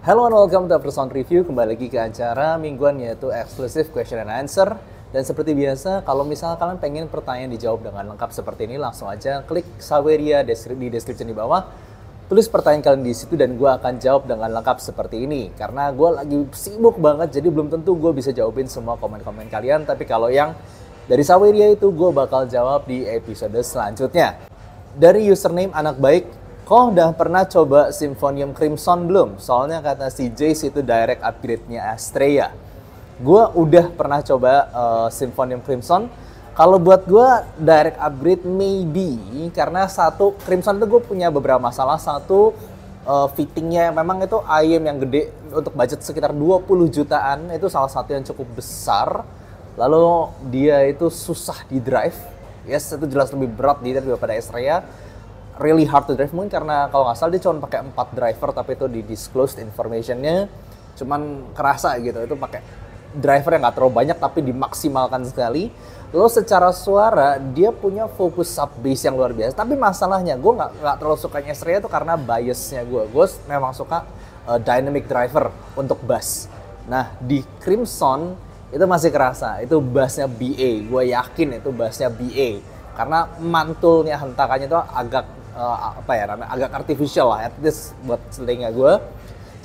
Hello and welcome to After Sound Review. Kembali lagi ke acara mingguan yaitu Exclusive Question and Answer. Dan seperti biasa, kalau misalnya kalian pengen pertanyaan dijawab dengan lengkap seperti ini, langsung aja klik Saweria di description di bawah. Tulis pertanyaan kalian di situ dan gue akan jawab dengan lengkap seperti ini. Karena gue lagi sibuk banget, jadi belum tentu gue bisa jawabin semua komen-komen kalian. Tapi kalau yang dari Saweria itu gue bakal jawab di episode selanjutnya. Dari username anak baik, kok udah pernah coba Symphonium Crimson belum? Soalnya kata si Jace itu direct upgrade-nya Astrea. Gue udah pernah coba Symphonium Crimson. Kalau buat gue direct upgrade maybe, karena satu Crimson itu gue punya beberapa masalah. Satu fittingnya memang itu IM yang gede untuk budget sekitar 20 jutaan, itu salah satu yang cukup besar. Lalu dia itu susah di drive. Yes, itu jelas lebih berat daripada Astrea. Really hard to drive, mungkin karena kalau nggak salah dia cuma pakai 4 driver, tapi itu di disclosed informationnya cuman kerasa gitu, itu pakai driver yang nggak terlalu banyak tapi dimaksimalkan sekali. Lalu secara suara dia punya focus sub bass yang luar biasa, tapi masalahnya gue nggak terlalu suka Astrea itu karena biasnya gue memang suka dynamic driver untuk bass. Nah di Crimson itu masih kerasa, itu bassnya BA, gue yakin itu bassnya BA karena mantulnya hentakannya itu agak agak artificial lah, at least buat telinga gue.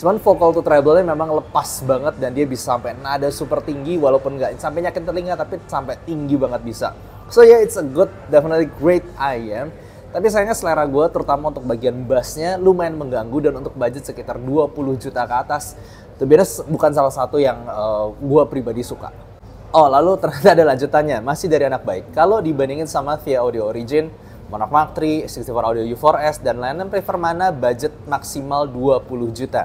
Cuman vocal to treble-nya memang lepas banget dan dia bisa sampai nada super tinggi walaupun nggak sampai nyakin telinga, tapi sampai tinggi banget bisa. So yeah, it's a good, definitely great IM. Tapi sayangnya selera gue terutama untuk bagian bassnya lumayan mengganggu dan untuk budget sekitar 20 juta ke atas itu bukan salah satu yang gue pribadi suka. Oh lalu ternyata ada lanjutannya, masih dari anak baik. Kalau dibandingin sama via Audio Origin, Monarch Mark III, 64 Audio U4S, dan lain-lain, prefer mana budget maksimal 20 juta?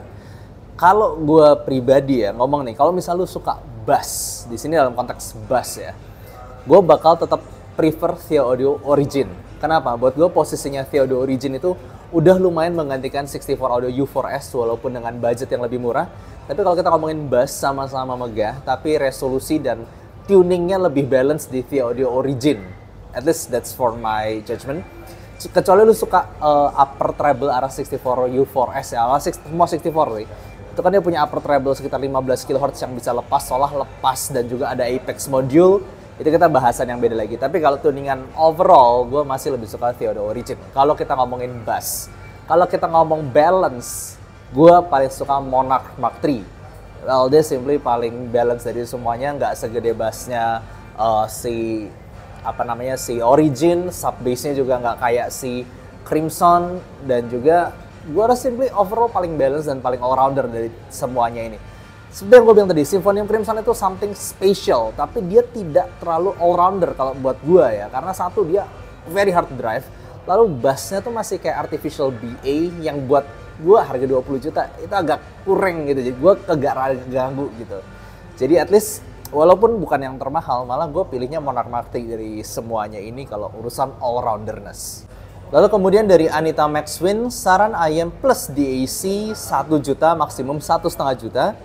Kalau gue pribadi ya ngomong nih, kalau misal lu suka bass, di sini dalam konteks bass ya, gue bakal tetap prefer via Audio Origin. Kenapa? Buat gue posisinya via Audio Origin itu udah lumayan menggantikan 64 Audio U4S walaupun dengan budget yang lebih murah. Tapi kalau kita ngomongin bass sama-sama megah, tapi resolusi dan tuningnya lebih balance di via Audio Origin. At least that's for my judgment. Kecuali lu suka upper treble arah 64 U4S ya, semua 64 nih. Itu kan dia punya upper treble sekitar 15 kHz yang bisa lepas, seolah lepas, dan juga ada Apex module. Itu kita bahasan yang beda lagi. Tapi kalau tuningan overall, gue masih lebih suka via Audio Origin. Kalau kita ngomongin bass, kalau kita ngomong balance, gue paling suka Monarch Mark III. Well, dia simply paling balance dari semuanya, nggak segede bassnya si Origin, sub bassnya juga nggak kayak si Crimson, dan juga gue rasa simply overall paling balance dan paling all-rounder dari semuanya ini. Seperti yang gue bilang tadi, Symphonium Crimson itu something special, tapi dia tidak terlalu all-rounder kalau buat gue ya, karena satu dia very hard to drive, lalu bassnya tuh masih kayak artificial BA yang buat gue harga 20 juta itu agak kurang gitu, jadi gue agak ganggu gitu. Jadi at least walaupun bukan yang termahal, malah gue pilihnya Monarch Mark III dari semuanya ini kalau urusan all-rounderness. Lalu kemudian dari Anita Maxwin, saran IM plus DAC 1 juta maksimum 1,5 juta.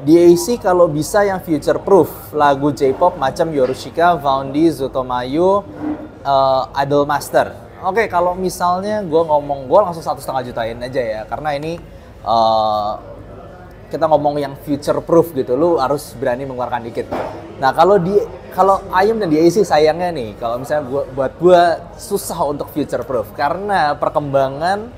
DAC kalau bisa yang future proof, lagu J-pop macam Yorushika, Vaundy, Zotomayo, Idolmaster. Oke, kalau misalnya gue langsung 1,5 jutain aja ya, karena ini kita ngomong yang future proof gitu, lu harus berani mengeluarkan dikit. Nah kalau IM dan DAC sayangnya nih, kalau misalnya buat gue susah untuk future proof karena perkembangan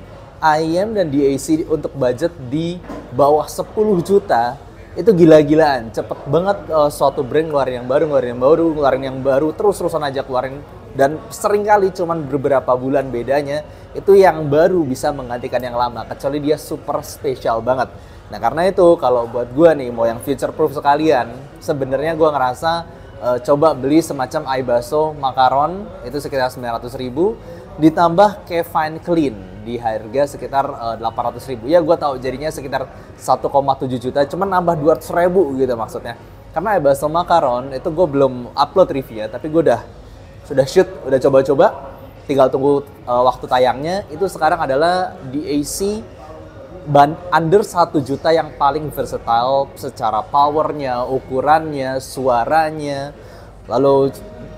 IM dan DAC untuk budget di bawah 10 juta itu gila-gilaan, cepet banget suatu brand ngeluarin yang baru, terus-terusan aja keluarin, dan seringkali cuman beberapa bulan bedanya itu yang baru bisa menggantikan yang lama, kecuali dia super spesial banget. Nah karena itu kalau buat gue nih mau yang future proof sekalian, sebenarnya gue ngerasa coba beli semacam iBasso Macaron itu sekitar 900.000 ditambah Kevin Clean di harga sekitar 800.000. Ya gue tahu jadinya sekitar 1,7 juta, cuman nambah 200.000 gitu maksudnya. Karena iBasso Macaron itu gue belum upload review ya, tapi gue sudah shoot, udah coba-coba, tinggal tunggu waktu tayangnya. Itu sekarang adalah DAC under 1 juta yang paling versatile secara powernya, ukurannya, suaranya, lalu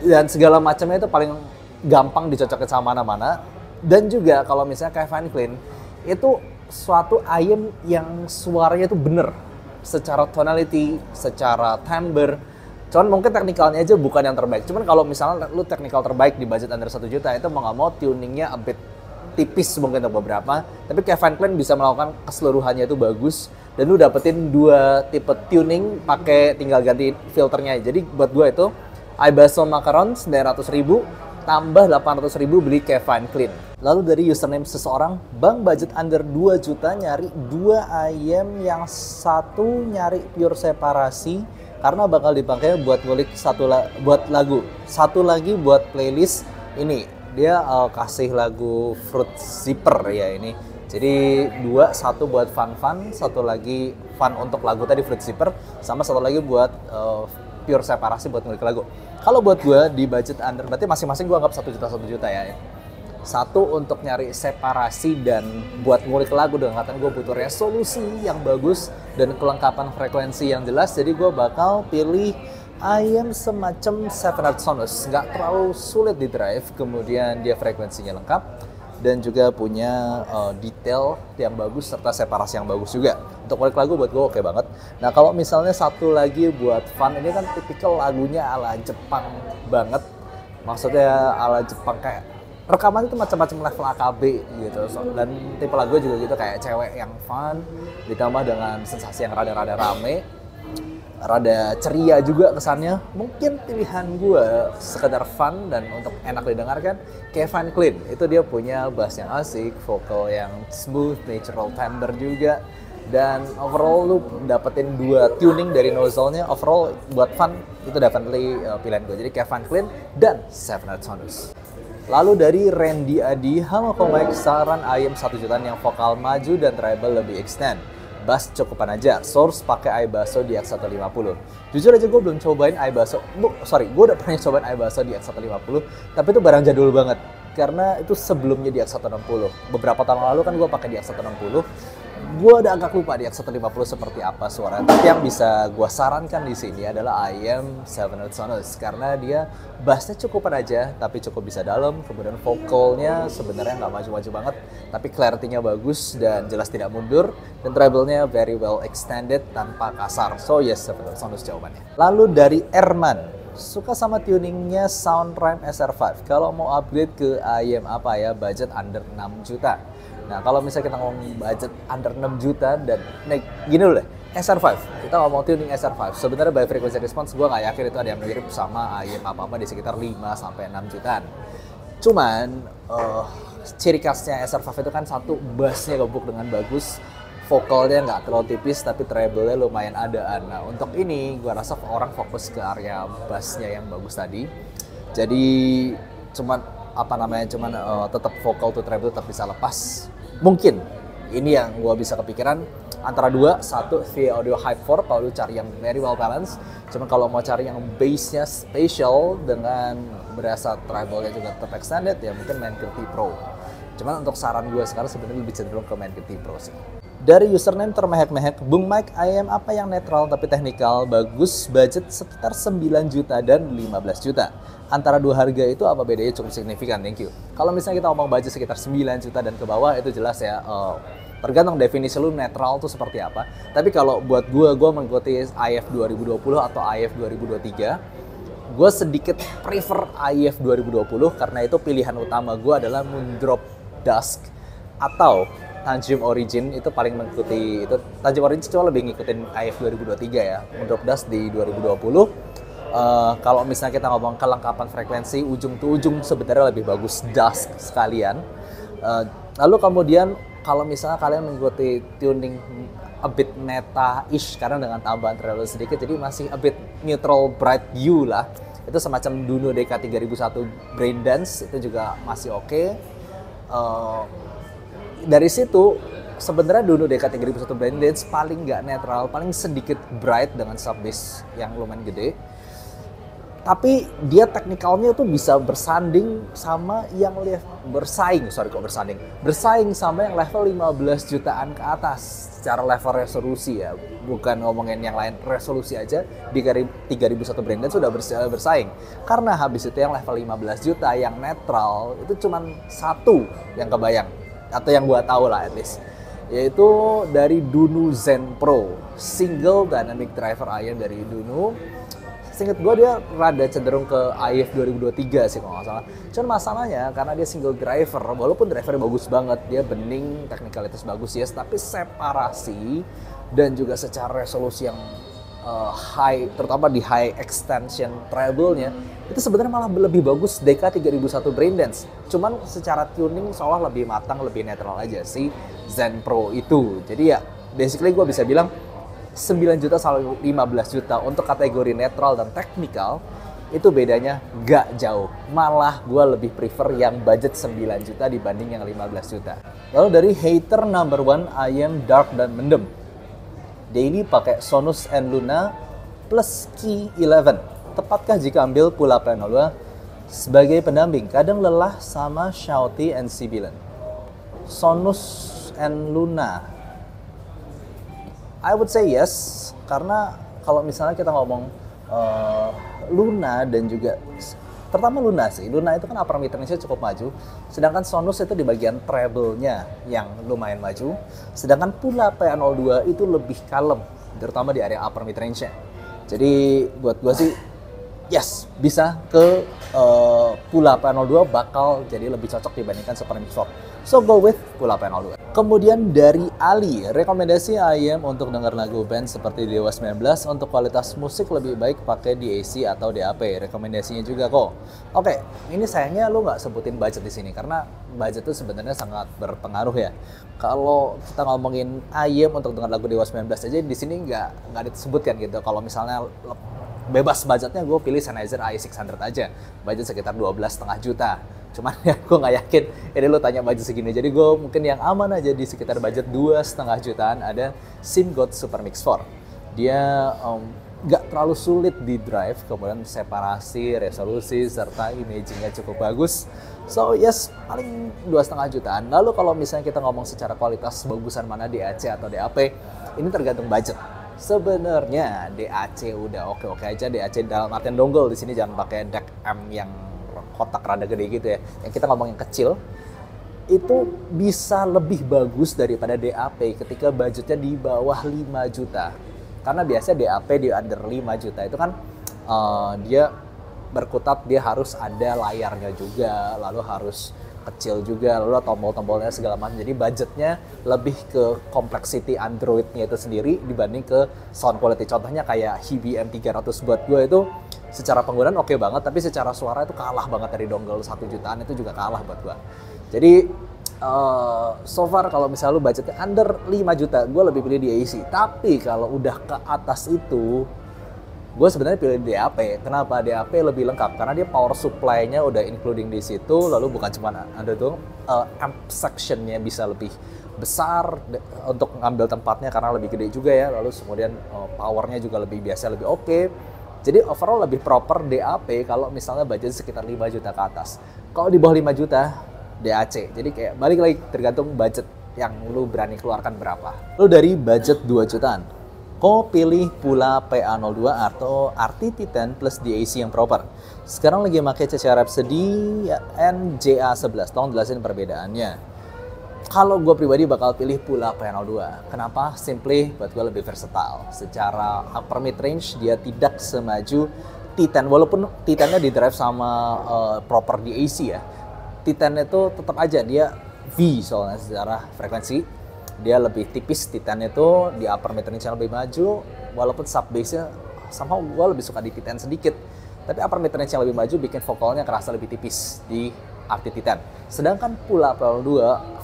dan segala macamnya itu paling gampang dicocokin sama mana-mana. Dan juga kalau misalnya kayak Van Clean, itu suatu IEM yang suaranya itu bener secara tonality, secara timbre. Cuman mungkin teknikalnya aja bukan yang terbaik. Cuman kalau misalnya lu teknikal terbaik di budget under 1 juta, itu mau nggak mau tuningnya a bit tipis mungkin untuk beberapa. Tapi Kevin Klein bisa melakukan keseluruhannya itu bagus. Dan lu dapetin 2 tipe tuning pakai tinggal ganti filternya. Jadi buat gua itu iBasso Macaron 900.000 tambah 800.000 beli Kevin Klein. Lalu dari username seseorang, Bang budget under 2 juta nyari 2 IEM yang satu nyari pure separasi karena bakal dipakai buat ngulik buat lagu. Satu lagi buat playlist ini. Dia kasih lagu Fruit Zipper ya ini. Jadi 2, satu buat fun-fun, satu lagi fun untuk lagu tadi Fruit Zipper, sama satu lagi buat pure separasi buat ngulik lagu. Kalau buat gue di budget under, berarti masing-masing gue anggap 1 juta ya. Satu untuk nyari separasi dan buat ngulik lagu dengan kata gue butuh resolusi yang bagus dan kelengkapan frekuensi yang jelas. Jadi gue bakal pilih IEM semacam 700 Sonus, nggak terlalu sulit di drive, kemudian dia frekuensinya lengkap dan juga punya detail yang bagus serta separasi yang bagus juga. Untuk ngulik lagu buat gue oke banget. Nah kalau misalnya satu lagi buat fun, ini kan tipikal lagunya ala Jepang banget, maksudnya ala Jepang kayak rekaman itu macam-macam level AKB gitu. Dan tipe lagu juga gitu kayak cewek yang fun ditambah dengan sensasi yang rada-rada rame, rada ceria juga kesannya. Mungkin pilihan gue sekedar fun dan untuk enak didengarkan Kevin Klein. Itu dia punya bass yang asik, vokal yang smooth, natural timbre juga. Dan overall lu dapetin 2 tuning dari nozzle-nya. Overall buat fun itu definitely pilihan gue. Jadi Kevin Klein dan 700 Sonus. Lalu dari Randy Adi, halo Komik, saran IEM 1 jutaan yang vokal maju dan treble lebih extend. Bass cukupan aja, source pakai iBasso DX150. Jujur aja gue belum cobain iBasso, gue udah pernah cobain iBasso DX150, tapi itu barang jadul banget. Karena itu sebelumnya DX160. Beberapa tahun lalu kan gue pakai DX160. Gue udah agak lupa DX150 seperti apa suaranya. Tapi yang bisa gue sarankan di sini adalah IEM 700 Sonus karena dia bassnya cukupan aja, tapi cukup bisa dalam. Kemudian vokalnya sebenarnya nggak maju-maju banget, tapi clarity-nya bagus dan jelas tidak mundur. Dan treble-nya very well extended tanpa kasar. So yes, 700 Sonus jawabannya. Lalu dari Erman, suka sama tuningnya Soundrhyme SR5. Kalau mau upgrade ke IEM apa ya, budget under 6 juta. Nah kalau misalnya kita ngomong budget under 6 juta dan gini dulu deh, SR5, kita ngomong tuning SR5. Sebenarnya by frequency response gue nggak yakin itu ada yang mirip sama IEM apa-apa di sekitar 5-6 jutaan. Cuman ciri khasnya SR5 itu kan satu, bassnya gebuk dengan bagus, vokalnya nggak terlalu tipis tapi treble-nya lumayan adaan. Nah untuk ini gue rasa orang fokus ke area bassnya yang bagus tadi. Jadi cuman tetap vokal to treble tetap bisa lepas. Mungkin ini yang gue bisa kepikiran antara 2, 1 VA Audio Hype 4 kalau lu cari yang very well balanced. Cuman kalau mau cari yang bassnya spatial dengan berasa treble-nya juga tetap extended ya mungkin Mankin T Pro. Cuman untuk saran gue sekarang sebenarnya lebih cenderung ke Mankin T Pro sih. Dari username termehek-mehek, Bung Mike, IEM apa yang netral tapi teknikal, bagus, budget sekitar 9 juta dan 15 juta. Antara 2 harga itu apa bedanya cukup signifikan, thank you. Kalau misalnya kita ngomong budget sekitar 9 juta dan ke bawah, itu jelas ya, tergantung definisi lu netral tuh seperti apa. Tapi kalau buat gue mengikuti IF 2020 atau IF 2023, gue sedikit prefer IF 2020 karena itu pilihan utama gue adalah Moondrop Dusk atau Tangium Origin. Itu paling mengikuti itu. Tangium Origin cuma lebih ngikutin IF 2023 ya. Moondrop Dusk di 2020. Kalau misalnya kita ngomong kelengkapan frekuensi ujung to ujung sebenarnya lebih bagus Dusk sekalian. Lalu kemudian kalau misalnya kalian mengikuti tuning a bit meta-ish karena dengan tambahan treble sedikit jadi masih a bit neutral bright hue lah. Itu semacam Duno DK3001 Braindance itu juga masih oke. Dari situ sebenarnya Duno DK3001 Braindance paling nggak netral, paling sedikit bright dengan sub bass yang lumayan gede. Tapi dia teknikalnya tuh bisa bersanding sama yang bersaing sama yang level 15 jutaan ke atas secara level resolusi ya, bukan ngomongin yang lain, resolusi aja di 3001 Braindance sudah bersaing. Karena habis itu yang level 15 juta yang netral itu cuman 1 yang kebayang atau yang gua tahu lah at least. yaitu dari Dunu Zen Pro, single dynamic driver IM dari Dunu. Seinget gue dia rada cenderung ke IF 2023 sih kalau nggak salah. Cuman masalahnya karena dia single driver, walaupun drivernya bagus banget, dia bening, teknikalitas bagus yes, tapi separasi dan juga secara resolusi yang high, terutama di high extension treble-nya, itu sebenarnya malah lebih bagus DK3001 Braindance. Cuman secara tuning seolah lebih matang, lebih netral aja si Zen Pro itu. Jadi ya basically gue bisa bilang 9 juta sampai 15 juta untuk kategori netral dan teknikal itu bedanya gak jauh. Malah gue lebih prefer yang budget 9 juta dibanding yang 15 juta. Lalu dari hater number one, I am dark dan mendem. Dia ini pakai Sonus and Luna plus Key 11. Tepatkah jika ambil Pula P02 sebagai pendamping? Kadang lelah sama Shouty and Sibilan. Sonus and Luna, I would say yes, karena kalau misalnya kita ngomong Luna dan juga pertama Luna sih, Luna itu kan upper mid range-nya cukup maju, sedangkan Sonus itu di bagian treble-nya yang lumayan maju, sedangkan Pula P02 itu lebih kalem, terutama di area upper mid range-nya. Jadi buat gue sih yes, bisa ke Pula P02 bakal jadi lebih cocok dibandingkan Super Mix 4. So go with Pula P02. Kemudian dari Ali, rekomendasi IM untuk dengar lagu band seperti Dewa 19 untuk kualitas musik lebih baik pakai DAC atau DAP. Rekomendasinya juga kok. Oke, ini sayangnya lu nggak sebutin budget di sini karena budget itu sebenarnya sangat berpengaruh ya. Kalau kita ngomongin IM untuk dengar lagu Dewa 19 aja di sini nggak disebutkan gitu. Kalau misalnya bebas budgetnya gue pilih Sennheiser i600 aja, budget sekitar 12,5 juta. Cuman ya gue nggak yakin ini lo tanya budget segini, jadi gue mungkin yang aman aja di sekitar budget 2,5 jutaan ada SIMGOT Super Mix 4. Dia nggak terlalu sulit di drive, kemudian separasi, resolusi, serta imagingnya cukup bagus. So yes, paling 2,5 jutaan. Lalu kalau misalnya kita ngomong secara kualitas bagusan mana DAC atau DAP, ini tergantung budget. Sebenarnya DAC udah oke-oke aja, DAC dalam artian dongle di sini jangan pakai DAC M yang kotak rada gede gitu ya. Yang kita ngomong yang kecil itu bisa lebih bagus daripada DAP ketika budgetnya di bawah 5 juta. Karena biasanya DAP di under 5 juta itu kan dia berkutat, dia harus ada layarnya juga, lalu harus kecil juga, lalu tombol-tombolnya segala macam. Jadi budgetnya lebih ke complexity Android-nya itu sendiri dibanding ke sound quality. Contohnya kayak Hibi M300 buat gue itu secara penggunaan oke banget, tapi secara suara itu kalah banget dari dongle 1 jutaan, itu juga kalah buat gue. Jadi so far kalau misalnya lu budgetnya under 5 juta, gue lebih pilih DAC. Tapi kalau udah ke atas itu, gue sebenarnya pilih DAP. Kenapa? DAP lebih lengkap karena dia power supply-nya udah including di situ. Lalu bukan cuma ada tuh amp section-nya bisa lebih besar untuk ngambil tempatnya karena lebih gede juga ya. Lalu kemudian power-nya juga lebih biasa, lebih oke. Jadi overall lebih proper DAP kalau misalnya budget sekitar 5 juta ke atas. Kalau di bawah 5 juta DAC. Jadi kayak balik lagi tergantung budget yang lu berani keluarkan berapa. Lu dari budget 2 jutaan, kau pilih Pula PA02 atau RT-T10 plus DAC yang proper. Sekarang lagi pakai CC Rhapsody NJA11. Tolong jelasin perbedaannya. Kalau gue pribadi bakal pilih Pula PA02. Kenapa? Simply buat gue lebih versatile. Secara upper mid range dia tidak semaju T10, walaupun T10-nya di drive sama proper DAC ya. T10 itu tetap aja dia V soalnya secara frekuensi. Dia lebih tipis, T10 itu di upper mid range yang lebih maju, walaupun sub bass-nya somehow gue lebih suka di T10 sedikit. Tapi upper mid range yang lebih maju bikin vokalnya kerasa lebih tipis di RT-T10. Sedangkan Pula PL2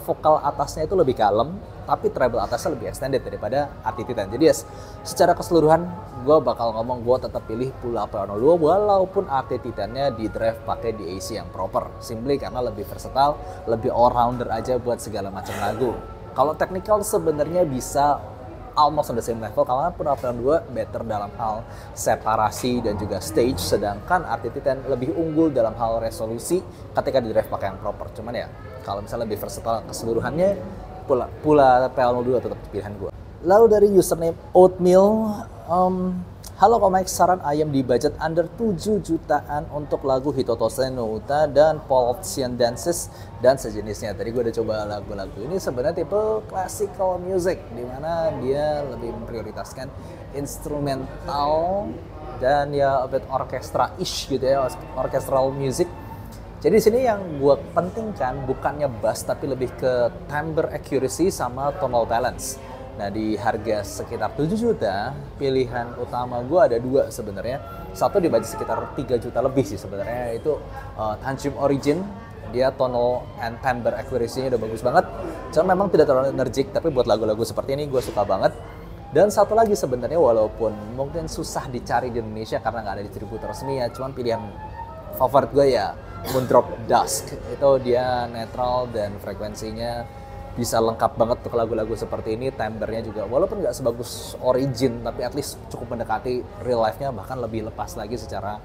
vokal atasnya itu lebih kalem, tapi treble atasnya lebih extended daripada RT-T10. Jadi yes, secara keseluruhan gue bakal ngomong gue tetap pilih Pula PL2 walaupun RT-T10-nya di drive pakai DAC yang proper. Simply karena lebih versatile, lebih all-rounder aja buat segala macam lagu. Kalau technical sebenarnya bisa almost on the same level, karena Pula PL2 better dalam hal separasi dan juga stage, sedangkan RT-T10 lebih unggul dalam hal resolusi ketika di drive pakai yang proper. Cuman ya, kalau misalnya lebih versatile keseluruhannya, Pula PL2 tetap pilihan gue. Lalu dari username Oatmeal, Halo Komik, saran ayam di budget under 7 jutaan untuk lagu Hitotose no Uta dan Polsian Dances dan sejenisnya. Tadi gue udah coba lagu-lagu ini, sebenarnya tipe classical music di mana dia lebih memprioritaskan instrumental dan ya a bit orchestra-ish gitu ya, orchestral music. Jadi di sini yang gue pentingkan bukannya bass tapi lebih ke timbre accuracy sama tonal balance. Nah di harga sekitar 7 juta, pilihan utama gue ada dua sebenarnya. Satu di budget sekitar 3 juta lebih sih sebenarnya, itu Tanjim Origin. Dia tonal and timbre accuracy-nya udah bagus banget. Cuma memang tidak terlalu energik, tapi buat lagu-lagu seperti ini gue suka banget. Dan satu lagi sebenarnya walaupun mungkin susah dicari di Indonesia karena nggak ada distributor resmi ya, cuman pilihan favorit gue ya Moondrop Dusk. Itu dia netral dan frekuensinya bisa lengkap banget untuk lagu-lagu seperti ini. Timbre-nya juga walaupun nggak sebagus Origin, tapi at least cukup mendekati real life-nya, bahkan lebih lepas lagi secara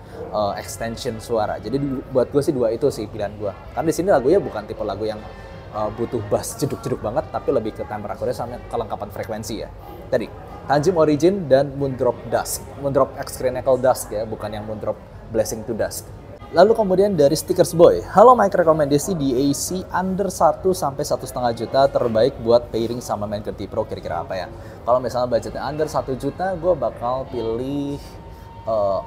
extension suara. Jadi buat gue sih dua itu sih pilihan gue. Karena di sini lagunya bukan tipe lagu yang butuh bass jeduk-jeduk banget, tapi lebih ke timbre accuracy sama kelengkapan frekuensi ya. Tadi Tanjim Origin dan Moondrop Dusk. Moondrop X Chronicle Dusk ya, bukan yang Moondrop Blessing to Dusk. Lalu kemudian dari Stickers Boy, halo Mike, rekomendasi DAC under 1 sampai 1,5 juta terbaik buat pairing sama main Gerti Pro, kira-kira apa ya? Kalau misalnya budgetnya under 1 juta, gue bakal pilih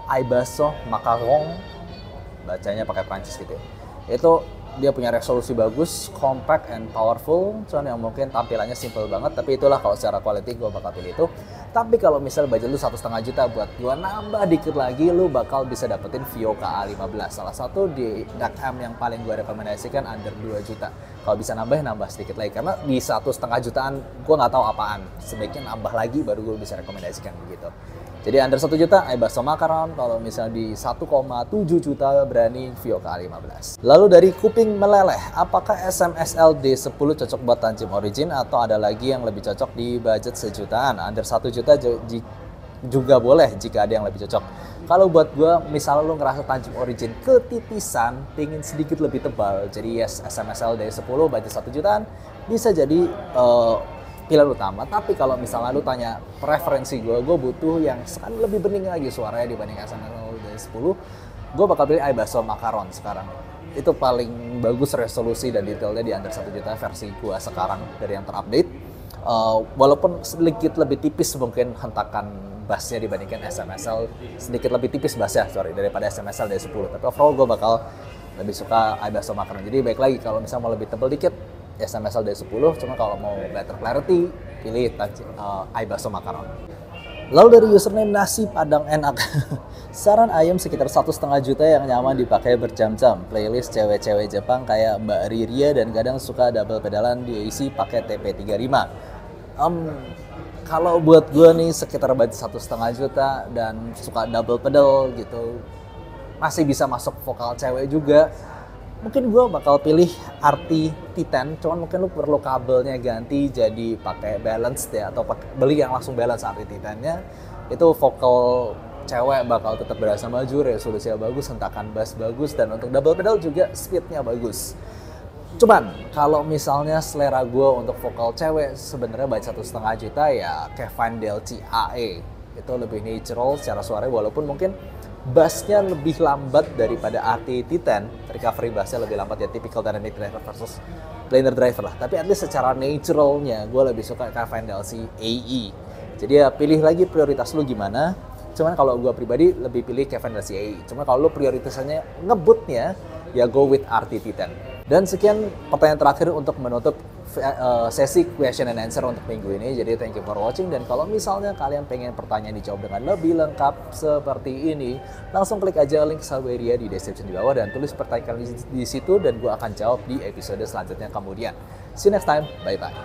Aibasso Macaron, bacanya pakai Prancis gitu ya. Itu dia punya resolusi bagus, compact and powerful, cuman yang mungkin tampilannya simple banget, tapi itulah kalau secara quality gue bakal pilih itu. Tapi kalau misal budget lu 1,5 juta, buat gue nambah dikit lagi, lu bakal bisa dapetin Vio KA15. Salah satu di DAC-M yang paling gue rekomendasikan under 2 juta. Kalau bisa nambah sedikit lagi, karena di 1,5 jutaan gue nggak tahu apaan. Sebaiknya nambah lagi baru gue bisa rekomendasikan begitu. Jadi under 1 juta, Aibasso Macaron. Kalau misalnya di 1,7 juta berani Vio KA15. Lalu dari Kuping Meleleh, apakah SMSL D10 cocok buat Tanjim Origin atau ada lagi yang lebih cocok di budget sejutaan? Under 1 juta juga boleh jika ada yang lebih cocok. Kalau buat gue, misalnya lo ngerasa Tanjim Origin ketipisan, pengen sedikit lebih tebal, jadi yes, SMSL D10 budget 1 jutaan bisa jadi pilihan utama. Tapi kalau misalnya lu tanya preferensi gue butuh yang sekarang lebih bening lagi suaranya dibanding SMSL D10, gue bakal pilih Aibasso Macaron sekarang. Itu paling bagus resolusi dan detailnya di under 1 juta versi gue sekarang dari yang terupdate. Walaupun sedikit lebih tipis mungkin hentakan bassnya dibandingkan SMSL, sedikit lebih tipis bassnya daripada SMSL D10. Tapi overall gue bakal lebih suka Aibasso Macaron. Jadi baik lagi kalau misalnya mau lebih tebal dikit, SMSL D10, cuma kalau mau better clarity, pilih Aibasso Macaron. Lalu dari username Nasi Padang Enak, saran ayam sekitar 1,5 juta yang nyaman dipakai berjam-jam. Playlist cewek-cewek Jepang kayak Mbak Riria dan kadang suka double pedalan diisi pakai TP35. Kalau buat gue nih sekitar budget 1,5 juta dan suka double pedal gitu, masih bisa masuk vokal cewek juga. Mungkin gue bakal pilih RT T10, cuman mungkin lu perlu kabelnya ganti jadi pakai balance ya, atau beli yang langsung balance RT T10-nya. Itu vokal cewek bakal tetap berasa maju, resolusinya bagus, hentakan bass bagus, dan untuk double pedal juga speednya bagus. Cuman kalau misalnya selera gue untuk vokal cewek sebenarnya budget 1,5 juta ya Kevin Delci AE. Itu lebih natural secara suara, walaupun mungkin bassnya lebih lambat daripada RT T10, recovery bassnya lebih lambat ya, typical dynamic driver versus planar driver lah. Tapi at least secara naturalnya gue lebih suka Kevin Delci AE. Jadi ya pilih lagi prioritas lu gimana. Cuman kalau gue pribadi lebih pilih Kevin Delci AE. Cuman kalau lu prioritasnya ngebutnya ya go with RT T10. Dan sekian pertanyaan terakhir untuk menutup sesi question and answer untuk minggu ini. Jadi thank you for watching, dan kalau misalnya kalian pengen pertanyaan dijawab dengan lebih lengkap seperti ini, langsung klik aja link Saweria di description di bawah dan tulis pertanyaan di situ, dan gue akan jawab di episode selanjutnya kemudian. See you next time, bye bye.